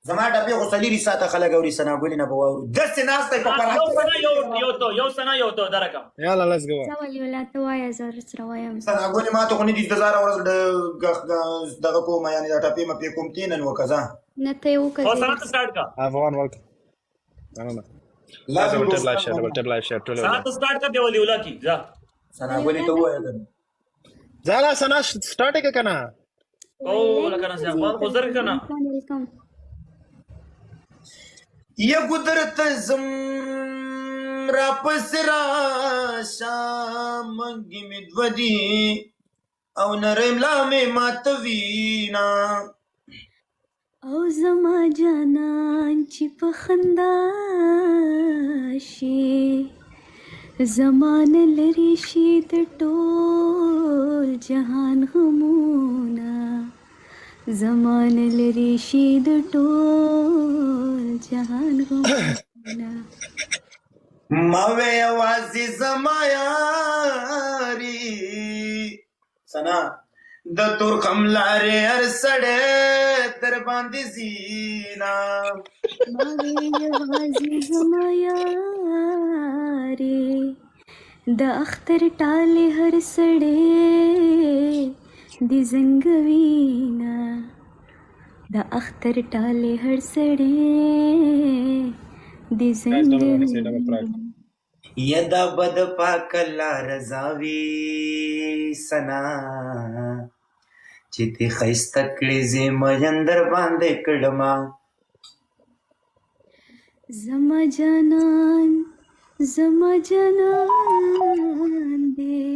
زما ټپې خو څلېري ساعته خلک اوري ثناګلې نه به واورو داسې ناست دی په یو سنا یو درکم یالا لیټس گو زه ولي ولا ته وایه زه سره وایم ثناګلې ما ته خو نه دي زه هره ورځ دغه کوم یعنې دا ټپې مپې کوم تی نن وکړه نه ته یې وکړه او سنا ته سٹارټ کا افغان ولکم نه ډبل ټیپ لایف شیر ټول سنا ته سٹارټ کر دی ولي ولا کی ځه ثناګلې ته ووایه ځاله سنا سٹارټ کې کنه او لکه نه ځه خو زر کنه ویلکم یا قدرت زم را پس راشه منګې مې دوه دي او نری ملا مې ماتوینا او زما جانان چې په خندا شي زمانه لري شي د ټول جهان غمونه زمانه لري شي د ټول جهان غمونه ما وې یوازې زما یاري سنا د تورخم لارې هر سړی در باندې زینا ما وې یوازې زما یاري د اختر ټالې هر سړی د زنګوینا د اختر ټالې هر سړی د زنګوینا یدا بد پاک لار زاوی سنا چې تی خیسته کړې زما اندر باندې کړما زما جانان دې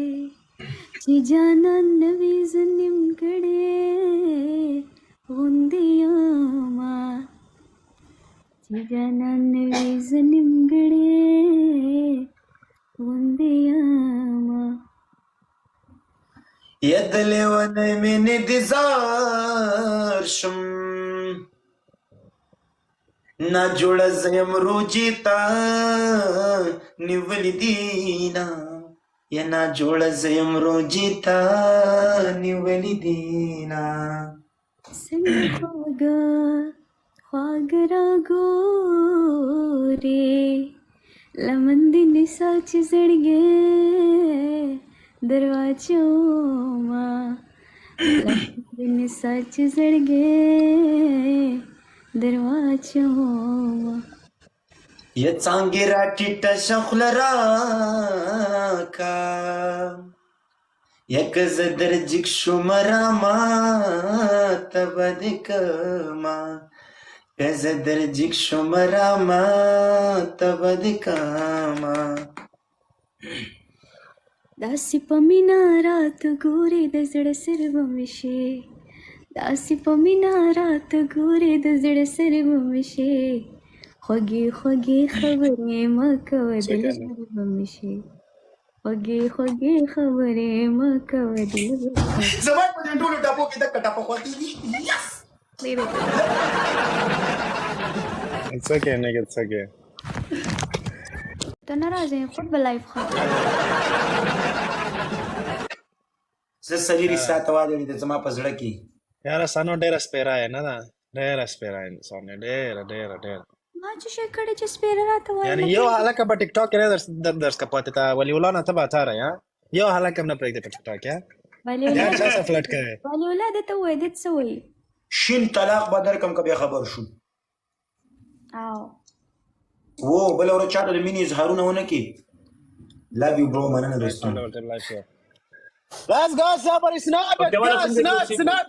چې جانان نوی زنیم کړې غوندې یما چې جانان نوی زنیم کړې غوندې یما ید لیونه مې انتظار شم نا جوړه زم روجي تا نیولې دینا یا نا جوړه زم روجي تا نیولې دینا څنګه خواږه راګورې لمن دې نسا چې زړګې دروازو ما لمن دې نسا چې زړګې دروازو ما یا څنګه را ټیټه شخل راکا یک زدر جګ شمرا ما تبد کما زدر جګ شمرا ما تبد کما داسې په مینا رات ګورې د زړه سر به مې شي داسې په مینا رات ګورې د زړه سر به مې شي خوږې خوږې خبرې مه کوه د زړه به مې شي خوږې خوږې خبرې مه کوه د زړه به مې شي زما په دې ټولو ټاپو کې د کټاپو خواتې دي یس It's okay, nigga, it's okay. ته نه راځې خود به لایف خواته زه څلېري ساعته واده د زما په زړه کې یاره سانو ډېره سپیره یې نه ده ډېره سپیره انسان یې ډېره ما چې شی کړی چې سپېره راته وایي یعنې یو هلکه په ټیک ټاک کې نه درس کا پاتې ته ولي الله نه ته به اتاره یا یو هلک هم نه پرېږدي په ټیک ټاک یا ولي یا الله چا سره فلټ کوي ولي الله دې ته وایي دې څه وایي شین طلاق به درکم که بیا خبر شو او و بله ورځ چاته د مینې اظهارونه ونه کړي لو یو برو مننه دوستان Let's go, somebody snap it, Okay, snap.